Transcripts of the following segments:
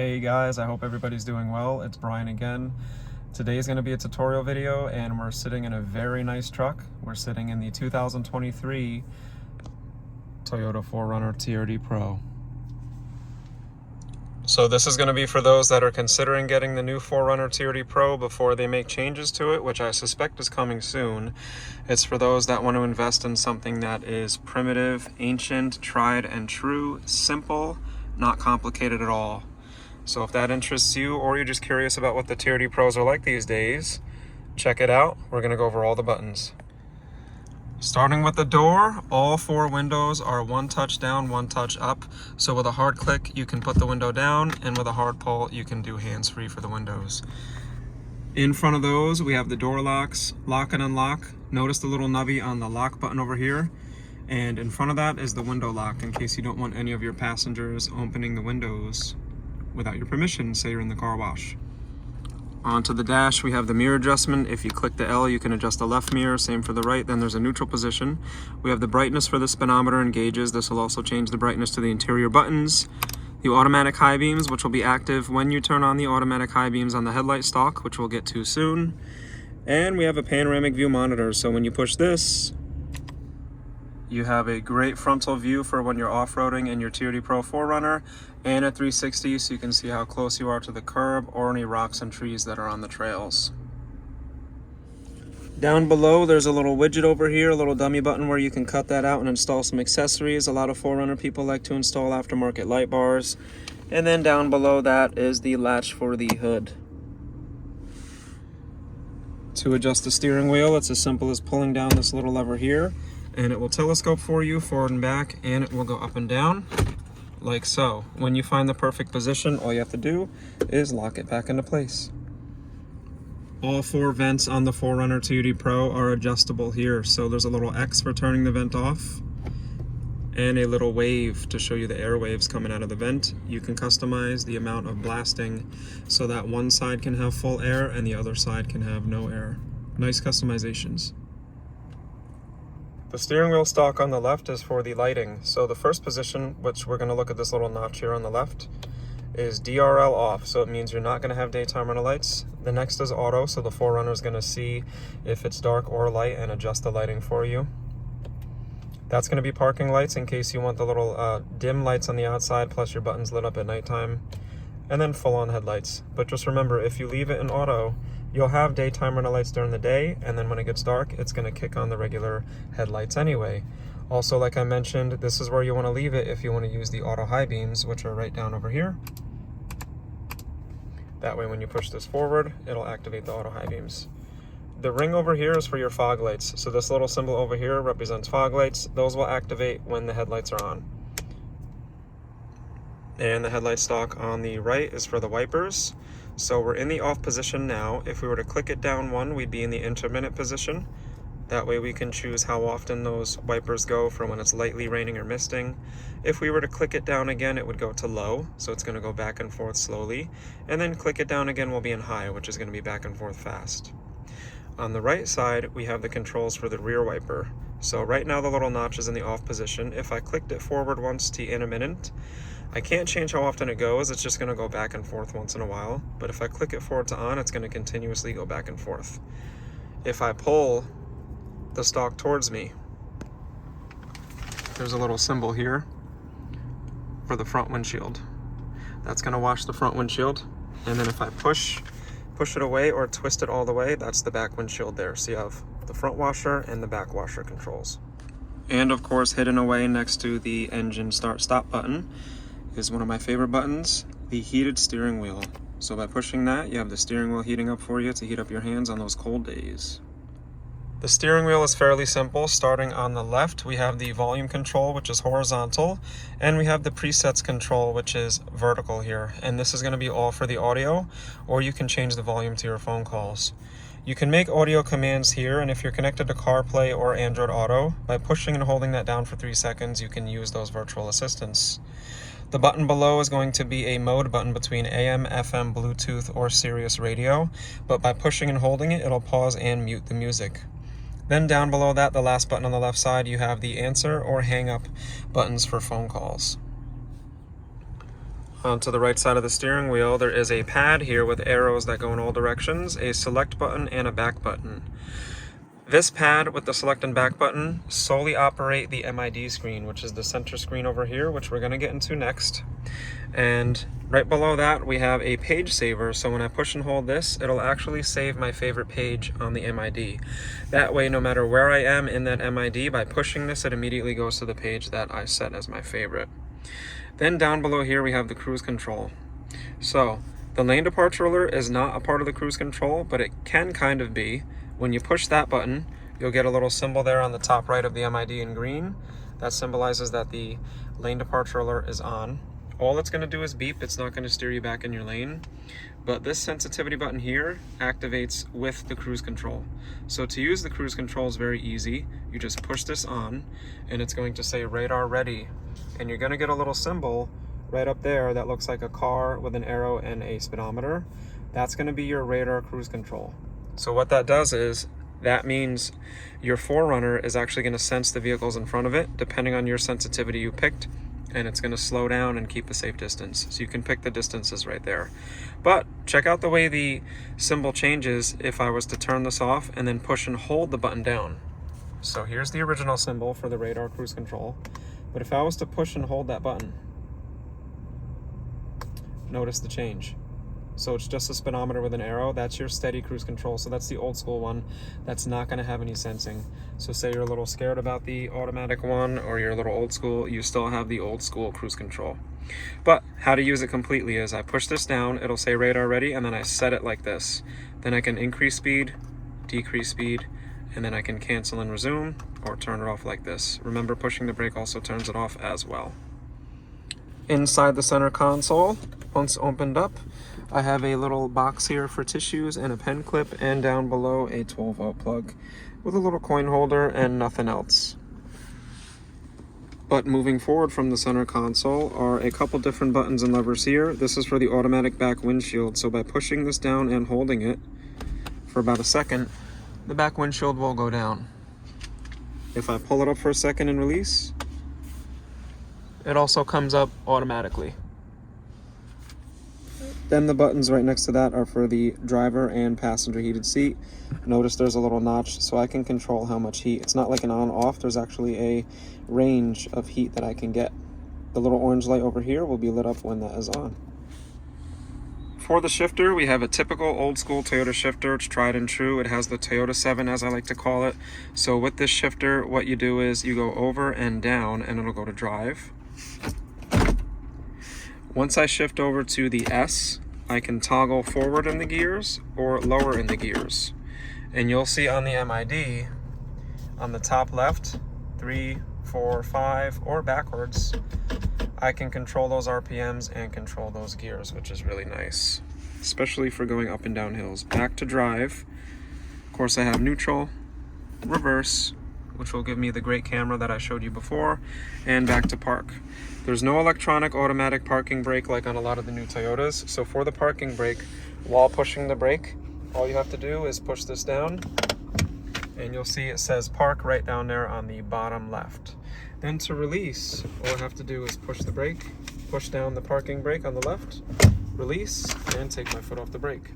Hey guys, I hope everybody's doing well. It's Brian again. Today is going to be a tutorial video and we're sitting in a very nice truck. We're sitting in the 2023 Toyota 4Runner TRD Pro. So this is going to be for those that are considering getting the new 4Runner TRD Pro before they make changes to it, which I suspect is coming soon. It's for those that want to invest in something that is primitive, ancient, tried and true, simple, not complicated at all. So if that interests you, or you're just curious about what the TRD Pros are like these days, check it out. We're going to go over all the buttons. Starting with the door, all four windows are one touch down, one touch up. So with a hard click, you can put the window down, and with a hard pull, you can do hands-free for the windows. In front of those, we have the door locks, lock and unlock. Notice the little nubby on the lock button over here. And in front of that is the window lock, in case you don't want any of your passengers opening the windows without your permission, say you're in the car wash. Onto the dash, we have the mirror adjustment. If you click the L, you can adjust the left mirror, same for the right. Then there's a neutral position. We have the brightness for the speedometer and gauges. This will also change the brightness to the interior buttons. The automatic high beams, which will be active when you turn on the automatic high beams on the headlight stalk, which we'll get to soon. And we have a panoramic view monitor, so when you push this, you have a great frontal view for when you're off-roading in your TRD Pro 4Runner, and a 360 so you can see how close you are to the curb or any rocks and trees that are on the trails. Down below there's a little widget over here, a little dummy button where you can cut that out and install some accessories. A lot of 4Runner people like to install aftermarket light bars. And then down below that is the latch for the hood. To adjust the steering wheel, it's as simple as pulling down this little lever here, and it will telescope for you forward and back, and it will go up and down like so. When you find the perfect position, all you have to do is lock it back into place. All four vents on the 4Runner TRD Pro are adjustable here. So there's a little X for turning the vent off and a little wave to show you the air waves coming out of the vent. You can customize the amount of blasting so that one side can have full air and the other side can have no air. Nice customizations. The steering wheel stalk on the left is for the lighting. So the first position, which we're going to look at this little notch here on the left, is DRL off. So it means you're not going to have daytime running lights. The next is auto, so the 4Runner is going to see if it's dark or light and adjust the lighting for you. That's going to be parking lights in case you want the little dim lights on the outside plus your buttons lit up at nighttime. And then full-on headlights. But just remember, if you leave it in auto, you'll have daytime running lights during the day, and then when it gets dark, it's going to kick on the regular headlights anyway. Also, like I mentioned, this is where you want to leave it if you want to use the auto high beams, which are right down over here. That way, when you push this forward, it'll activate the auto high beams. The ring over here is for your fog lights. So this little symbol over here represents fog lights. Those will activate when the headlights are on. And the headlight stalk on the right is for the wipers. So we're in the off position now. If we were to click it down one, we'd be in the intermittent position. That way we can choose how often those wipers go for when it's lightly raining or misting. If we were to click it down again, it would go to low, so it's going to go back and forth slowly. And then click it down again will be in high, which is going to be back and forth fast. On the right side, we have the controls for the rear wiper. So right now the little notch is in the off position. If I clicked it forward once to intermittent, I can't change how often it goes, it's just going to go back and forth once in a while. But if I click it forward to on, it's going to continuously go back and forth. If I pull the stalk towards me, there's a little symbol here for the front windshield. That's going to wash the front windshield. And then if I push it away or twist it all the way, that's the back windshield there. So you have the front washer and the back washer controls. And of course, hidden away next to the engine start-stop button is one of my favorite buttons, the heated steering wheel. So by pushing that, you have the steering wheel heating up for you to heat up your hands on those cold days. The steering wheel is fairly simple. Starting on the left, we have the volume control, which is horizontal, and we have the presets control, which is vertical here. And this is going to be all for the audio, or you can change the volume to your phone calls. You can make audio commands here, and if you're connected to CarPlay or Android Auto, by pushing and holding that down for 3 seconds, you can use those virtual assistants. The button below is going to be a mode button between AM, FM, Bluetooth, or Sirius radio, but by pushing and holding it, it'll pause and mute the music. Then down below that, the last button on the left side, you have the answer or hang up buttons for phone calls. Onto the right side of the steering wheel, there is a pad here with arrows that go in all directions, a select button, and a back button. This pad with the select and back button solely operate the MID screen, which is the center screen over here, which we're going to get into next. And right below that, we have a page saver. So when I push and hold this, it'll actually save my favorite page on the MID. That way, no matter where I am in that MID, by pushing this, it immediately goes to the page that I set as my favorite. Then down below here, we have the cruise control. So the lane departure alert is not a part of the cruise control, but it can kind of be. When you push that button, you'll get a little symbol there on the top right of the MID in green. That symbolizes that the lane departure alert is on. All it's going to do is beep. It's not going to steer you back in your lane. But this sensitivity button here activates with the cruise control. So to use the cruise control is very easy. You just push this on and it's going to say radar ready. And you're going to get a little symbol right up there that looks like a car with an arrow and a speedometer. That's going to be your radar cruise control. So what that does is, that means your 4Runner is actually going to sense the vehicles in front of it, depending on your sensitivity you picked, and it's going to slow down and keep a safe distance. So you can pick the distances right there. But check out the way the symbol changes if I was to turn this off and then push and hold the button down. So here's the original symbol for the radar cruise control. But if I was to push and hold that button, notice the change. So it's just a speedometer with an arrow. That's your steady cruise control. So that's the old school one. That's not going to have any sensing. So say you're a little scared about the automatic one, or you're a little old school, you still have the old school cruise control. But how to use it completely is I push this down, it'll say radar ready, and then I set it like this. Then I can increase speed, decrease speed, and then I can cancel and resume, or turn it off like this. Remember, pushing the brake also turns it off as well. Inside the center console, once opened up, I have a little box here for tissues and a pen clip, and down below a 12-volt plug with a little coin holder and nothing else. But moving forward from the center console are a couple different buttons and levers here. This is for the automatic back windshield. So by pushing this down and holding it for about a second, the back windshield will go down. If I pull it up for a second and release, it also comes up automatically. Then the buttons right next to that are for the driver and passenger heated seat. Notice there's a little notch so I can control how much heat. It's not like an on-off, there's actually a range of heat that I can get. The little orange light over here will be lit up when that is on. For the shifter, we have a typical old school Toyota shifter. It's tried and true. It has the Toyota 7, as I like to call it. So with this shifter, what you do is you go over and down and it'll go to drive. Once I shift over to the S, I can toggle forward in the gears or lower in the gears. And you'll see on the MID, on the top left, 3, 4, 5, or backwards, I can control those RPMs and control those gears, which is really nice, especially for going up and down hills. Back to drive. Of course, I have neutral, reverse, which will give me the great camera that I showed you before, and back to park. There's no electronic automatic parking brake like on a lot of the new Toyotas. So for the parking brake, while pushing the brake, all you have to do is push this down, and you'll see it says park right down there on the bottom left. Then to release, all I have to do is push the brake, push down the parking brake on the left, release, and take my foot off the brake.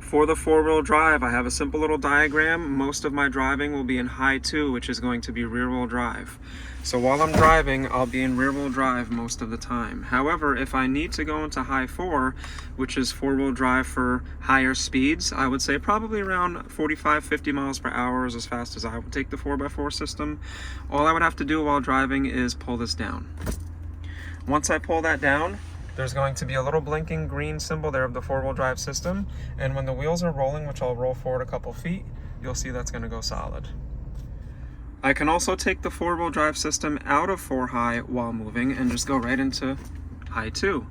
For the 4-wheel drive, I have a simple little diagram. Most of my driving will be in high 2, which is going to be rear-wheel drive. So while I'm driving, I'll be in rear-wheel drive most of the time. However, if I need to go into high 4, which is 4-wheel drive for higher speeds, I would say probably around 45, 50 miles per hour is as fast as I would take the 4x4 system. All I would have to do while driving is pull this down. Once I pull that down, there's going to be a little blinking green symbol there of the 4-wheel drive system. And when the wheels are rolling, which I'll roll forward a couple feet, you'll see that's going to go solid. I can also take the 4-wheel drive system out of 4 high while moving and just go right into high 2.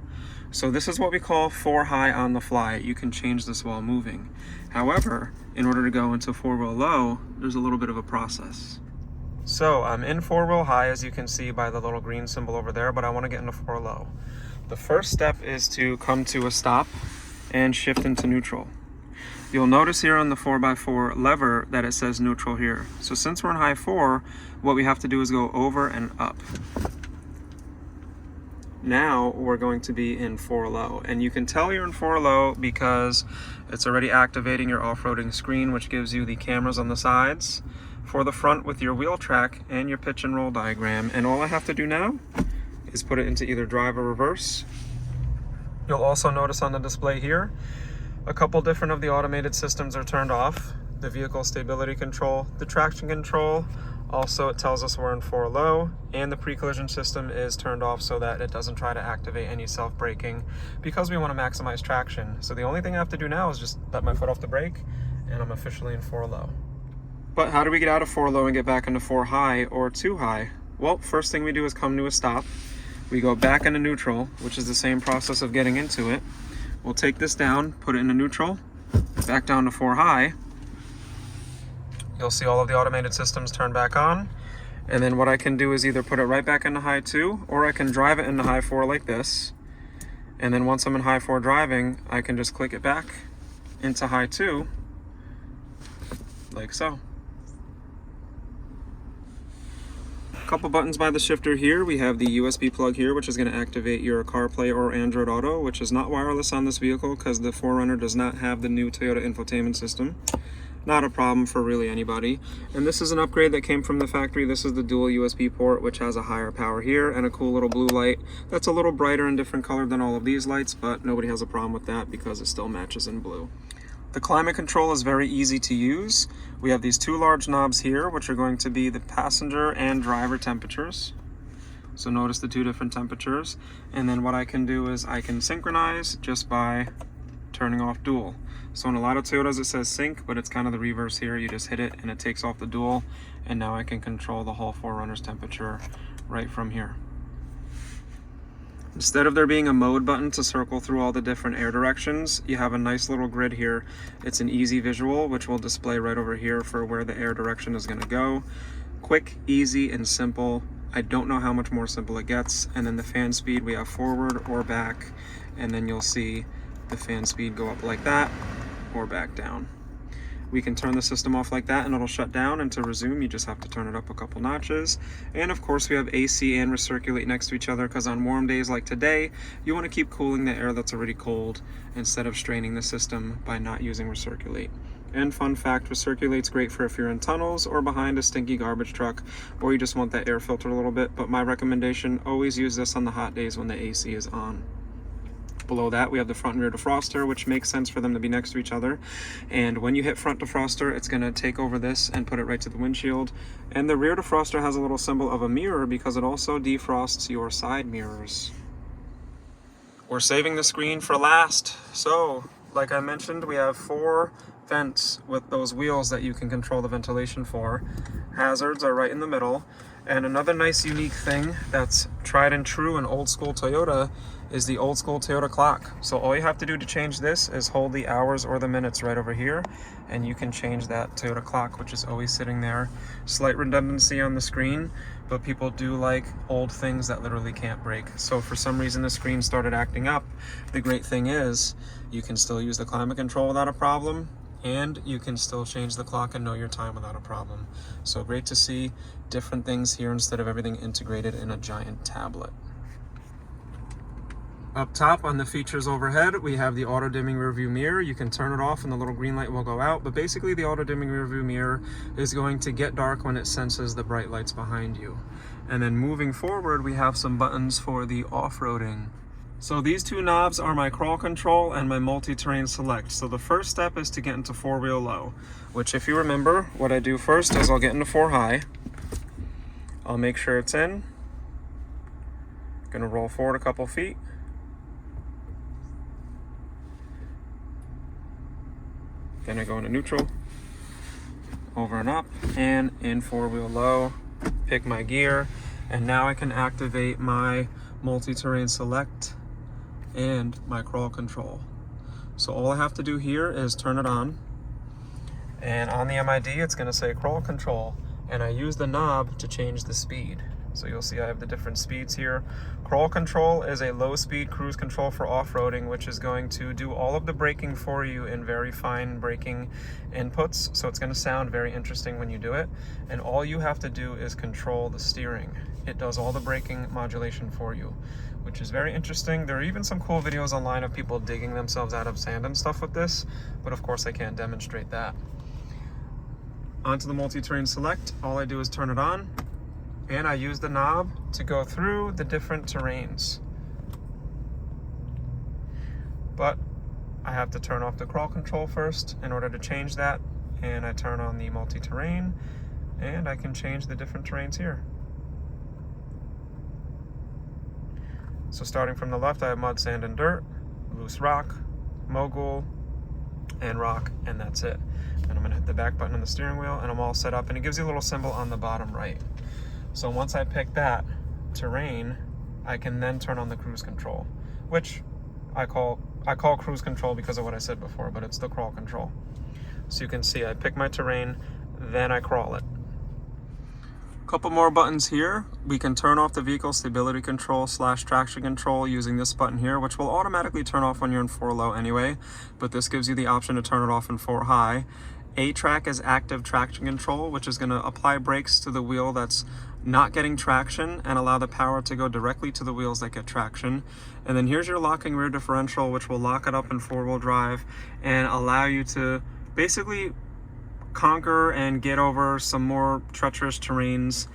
So this is what we call 4 high on the fly. You can change this while moving. However, in order to go into 4-wheel low, there's a little bit of a process. So I'm in 4-wheel high, as you can see by the little green symbol over there, but I want to get into 4 low. The first step is to come to a stop and shift into neutral. You'll notice here on the 4x4 lever that it says neutral here. So since we're in high 4, what we have to do is go over and up. Now we're going to be in 4 low, and you can tell you're in 4 low because it's already activating your off-roading screen, which gives you the cameras on the sides for the front with your wheel track and your pitch and roll diagram. And all I have to do now is put it into either drive or reverse. You'll also notice on the display here, a couple different of the automated systems are turned off. The vehicle stability control, the traction control, also it tells us we're in 4 low, and the pre-collision system is turned off so that it doesn't try to activate any self-braking because we want to maximize traction. So the only thing I have to do now is just let my foot off the brake and I'm officially in 4 low. But how do we get out of 4 low and get back into 4 high or 2 high? Well, first thing we do is come to a stop. We go back into neutral, which is the same process of getting into it. We'll take this down, put it into neutral, back down to 4 high. You'll see all of the automated systems turn back on. And then what I can do is either put it right back into high 2, or I can drive it into high 4 like this. And then once I'm in high 4 driving, I can just click it back into high 2, like so. Couple buttons by the shifter here. We have the USB plug here, which is going to activate your CarPlay or Android Auto, which is not wireless on this vehicle because the 4Runner does not have the new Toyota infotainment system. Not a problem for really anybody. And this is an upgrade that came from the factory. This is the dual USB port, which has a higher power here and a cool little blue light that's a little brighter and different color than all of these lights, but nobody has a problem with that because it still matches in blue. The climate control is very easy to use. We have these 2 large knobs here, which are going to be the passenger and driver temperatures. So notice the 2 different temperatures. And then what I can do is I can synchronize just by turning off dual. So in a lot of Toyotas it says sync, but it's kind of the reverse here. You just hit it and it takes off the dual, and now I can control the whole 4Runner's temperature right from here. Instead of there being a mode button to circle through all the different air directions, you have a nice little grid here. It's an easy visual, which will display right over here for where the air direction is going to go. Quick, easy, and simple. I don't know how much more simple it gets. And then the fan speed, we have forward or back, and then you'll see the fan speed go up like that or back down. We can turn the system off like that and it'll shut down, and to resume you just have to turn it up a couple notches. And of course we have AC and recirculate next to each other because on warm days like today you want to keep cooling the air that's already cold instead of straining the system by not using recirculate. And fun fact, recirculate's great for if you're in tunnels or behind a stinky garbage truck, or you just want that air filtered a little bit, but my recommendation, always use this on the hot days when the AC is on. Below that we have the front and rear defroster, which makes sense for them to be next to each other. And when you hit front defroster, it's going to take over this and put it right to the windshield. And the rear defroster has a little symbol of a mirror because it also defrosts your side mirrors. We're saving the screen for last. So like I mentioned, we have 4 vents with those wheels that you can control the ventilation for. Hazards are right in the middle. And another nice unique thing that's tried and true in old school Toyota is the old school Toyota clock. So all you have to do to change this is hold the hours or the minutes right over here, and you can change that Toyota clock, which is always sitting there. Slight redundancy on the screen, but people do like old things that literally can't break. So for some reason the screen started acting up. The great thing is you can still use the climate control without a problem, and you can still change the clock and know your time without a problem. So great to see different things here instead of everything integrated in a giant tablet. Up top on the features overhead, we have the auto dimming rear view mirror. You can turn it off and the little green light will go out, but basically the auto dimming rear view mirror is going to get dark when it senses the bright lights behind you. And then moving forward, we have some buttons for the off-roading. So these 2 knobs are my crawl control and my multi-terrain select. So the first step is to get into 4-wheel low, which if you remember, what I do first is I'll get into 4 high. I'll make sure it's in. Gonna roll forward a couple feet. Then I go into neutral, over and up, and in 4-wheel low, pick my gear, and now I can activate my multi-terrain select and my crawl control. So all I have to do here is turn it on, and on the MID it's going to say crawl control, and I use the knob to change the speed. So you'll see I have the different speeds here. Crawl control is a low speed cruise control for off-roading, which is going to do all of the braking for you in very fine braking inputs. So it's going to sound very interesting when you do it. And all you have to do is control the steering. it does all the braking modulation for you, which is very interesting. There are even some cool videos online of people digging themselves out of sand and stuff with this, but of course I can't demonstrate that. Onto the multi-terrain select, all I do is turn it on, and I use the knob to go through the different terrains. But I have to turn off the crawl control first in order to change that, and I turn on the multi-terrain, and I can change the different terrains here. So starting from the left, I have mud, sand, and dirt, loose rock, mogul, and rock, and that's it. And I'm gonna hit the back button on the steering wheel, and I'm all set up, and it gives you a little symbol on the bottom right. So once I pick that terrain, I can then turn on the cruise control, which I call cruise control because of what I said before, but it's the crawl control. So you can see I pick my terrain, then I crawl it. Couple more buttons here. We can turn off the vehicle stability control / traction control using this button here, which will automatically turn off when you're in 4 low anyway, but this gives you the option to turn it off in 4 high. A-track is active traction control, which is going to apply brakes to the wheel that's not getting traction and allow the power to go directly to the wheels that get traction. And then here's your locking rear differential, which will lock it up in 4-wheel drive and allow you to basically conquer and get over some more treacherous terrains.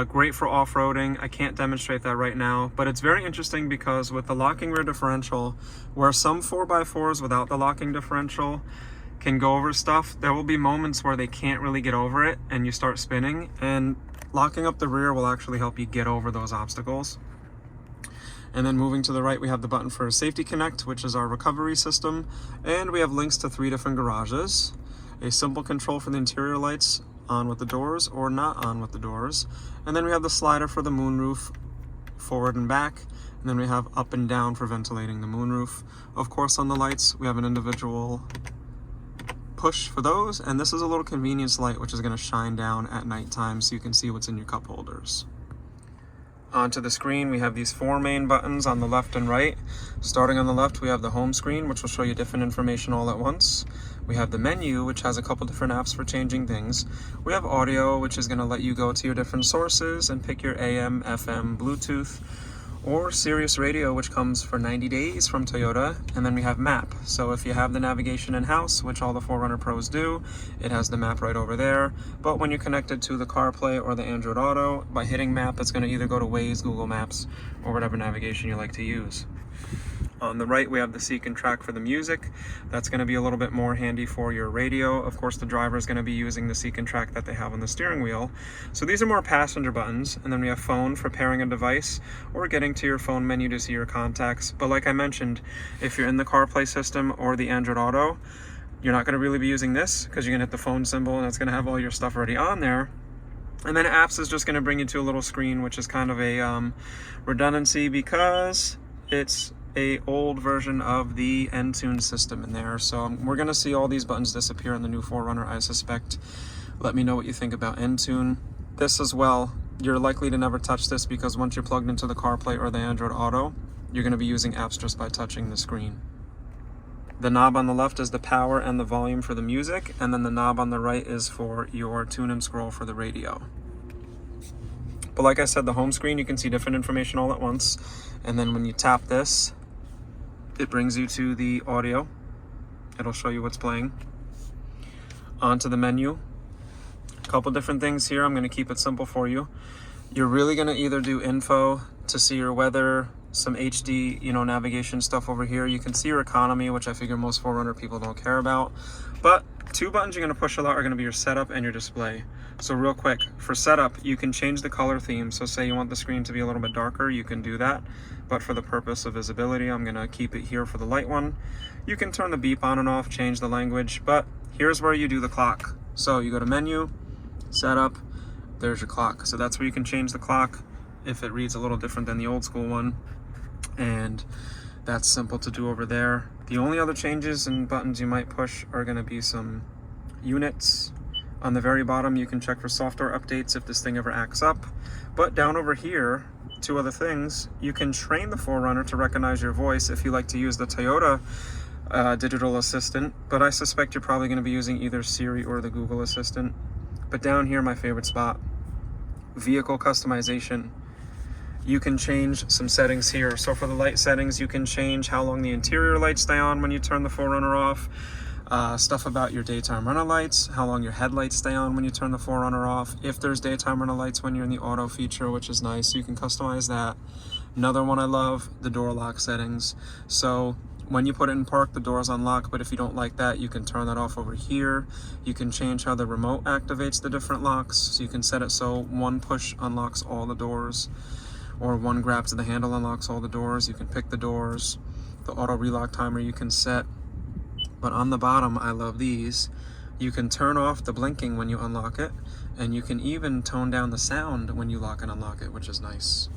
Great for off-roading. I can't demonstrate that right now, but it's very interesting because with the locking rear differential, where some 4x4s without the locking differential can go over stuff, there will be moments where they can't really get over it and you start spinning, and locking up the rear will actually help you get over those obstacles. And then moving to the right, we have the button for Safety Connect, which is our recovery system, and we have links to 3 different garages. A simple control for the interior lights, on with the doors or not on with the doors. And then we have the slider for the moonroof, forward and back. And then we have up and down for ventilating the moonroof. Of course, on the lights, we have an individual push for those. And this is a little convenience light, which is going to shine down at nighttime so you can see what's in your cup holders. Onto the screen, we have these 4 main buttons on the left and right. Starting on the left, we have the home screen, which will show you different information all at once. We have the menu, which has a couple different apps for changing things. We have audio, which is going to let you go to your different sources and pick your AM, FM, Bluetooth, or Sirius radio, which comes for 90 days from Toyota. And then we have map. So if you have the navigation in-house, which all the 4Runner Pros do, it has the map right over there. But when you're connected to the CarPlay or the Android Auto, by hitting map, it's going to either go to Waze, Google Maps, or whatever navigation you like to use. On the right, we have the seek and track for the music. That's going to be a little bit more handy for your radio. Of course, the driver is going to be using the seek and track that they have on the steering wheel. So these are more passenger buttons. And then we have phone for pairing a device or getting to your phone menu to see your contacts. But like I mentioned, if you're in the CarPlay system or the Android Auto, you're not going to really be using this because you're going to hit the phone symbol and it's going to have all your stuff already on there. And then apps is just going to bring you to a little screen, which is kind of a redundancy because it's a old version of the Entune system in there. So we're going to see all these buttons disappear in the new 4Runner, I suspect. Let me know what you think about Entune. This as well, you're likely to never touch this because once you're plugged into the CarPlay or the Android Auto, you're going to be using apps just by touching the screen. The knob on the left is the power and the volume for the music, and then the knob on the right is for your tune and scroll for the radio. But like I said, the home screen, you can see different information all at once. And then when you tap this, it brings you to the audio. It'll show you what's playing. Onto the menu. A couple different things here. I'm going to keep it simple for you. You're really going to either do info to see your weather, some HD, navigation stuff over here. You can see your economy, which I figure most 4Runner people don't care about. But 2 buttons you're going to push a lot are going to be your setup and your display. So real quick, for setup, you can change the color theme. So say you want the screen to be a little bit darker, you can do that. But for the purpose of visibility, I'm going to keep it here for the light one. You can turn the beep on and off, change the language, but here's where you do the clock. So you go to menu, setup, there's your clock. So that's where you can change the clock if it reads a little different than the old school one. And that's simple to do over there. The only other changes and buttons you might push are going to be some units. On the very bottom, you can check for software updates if this thing ever acts up. But down over here, 2 other things, you can train the 4Runner to recognize your voice if you like to use the Toyota digital assistant, but I suspect you're probably going to be using either Siri or the Google Assistant. But down here, my favorite spot, vehicle customization. you can change some settings here. So for the light settings, you can change how long the interior lights stay on when you turn the 4Runner off. Stuff about your daytime runner lights, how long your headlights stay on when you turn the 4Runner off. If there's daytime runner lights when you're in the auto feature, which is nice, you can customize that. Another one I love, the door lock settings. So when you put it in park, the doors unlock, but if you don't like that, you can turn that off over here. You can change how the remote activates the different locks. So you can set it so one push unlocks all the doors, or one grab to the handle unlocks all the doors. You can pick the doors. The auto relock timer you can set. But on the bottom, I love these. You can turn off the blinking when you unlock it, and you can even tone down the sound when you lock and unlock it, which is nice.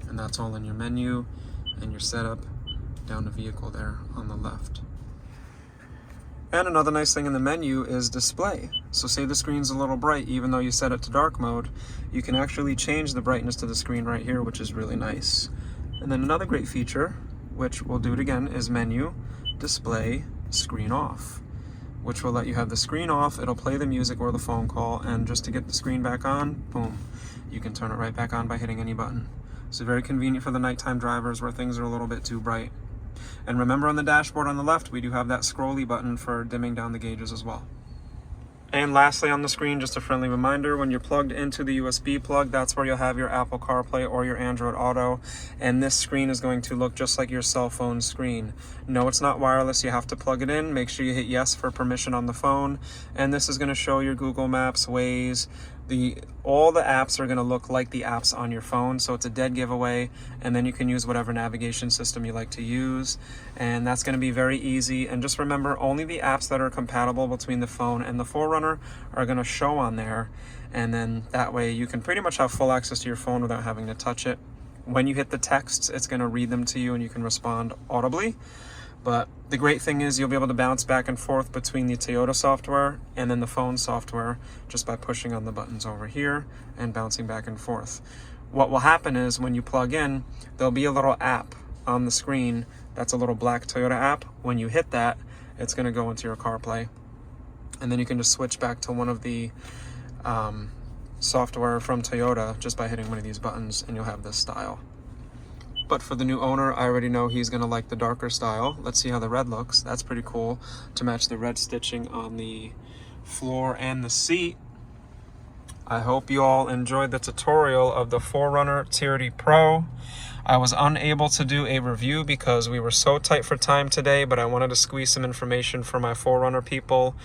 And that's all in your menu and your setup down the vehicle there on the left. And another nice thing in the menu is display. So say the screen's a little bright, even though you set it to dark mode, you can actually change the brightness to the screen right here, which is really nice. And then another great feature, which we'll do it again, is menu, display, screen off, which will let you have the screen off. It'll play the music or the phone call, and just to get the screen back on, boom, you can turn it right back on by hitting any button. So very convenient for the nighttime drivers where things are a little bit too bright. And remember, on the dashboard on the left, we do have that scrolly button for dimming down the gauges as well. And lastly on the screen, just a friendly reminder, when you're plugged into the USB plug, that's where you'll have your Apple CarPlay or your Android Auto, and this screen is going to look just like your cell phone screen. No, it's not wireless, you have to plug it in. Make sure you hit yes for permission on the phone, and this is going to show your Google Maps, Waze. All the apps are going to look like the apps on your phone, so it's a dead giveaway, and then you can use whatever navigation system you like to use, and that's going to be very easy. And just remember, only the apps that are compatible between the phone and the 4Runner are going to show on there, and then that way you can pretty much have full access to your phone without having to touch it. When you hit the texts, it's going to read them to you and you can respond audibly. But the great thing is you'll be able to bounce back and forth between the Toyota software and then the phone software just by pushing on the buttons over here and bouncing back and forth. What will happen is when you plug in, there'll be a little app on the screen that's a little black Toyota app. When you hit that, it's going to go into your CarPlay. And then you can just switch back to one of the software from Toyota just by hitting one of these buttons, and you'll have this style. But for the new owner, I already know he's going to like the darker style. Let's see how the red looks. That's pretty cool to match the red stitching on the floor and the seat. I hope you all enjoyed the tutorial of the 4Runner TRD Pro. I was unable to do a review because we were so tight for time today, but I wanted to squeeze some information for my 4Runner people.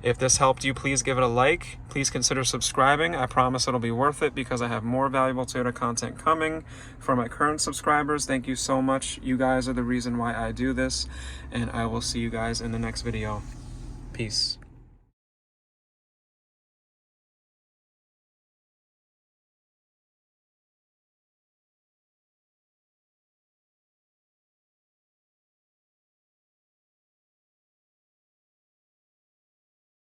If this helped you, please give it a like. Please consider subscribing. I promise it'll be worth it because I have more valuable Toyota content coming for my current subscribers. Thank you so much. You guys are the reason why I do this, and I will see you guys in the next video. Peace.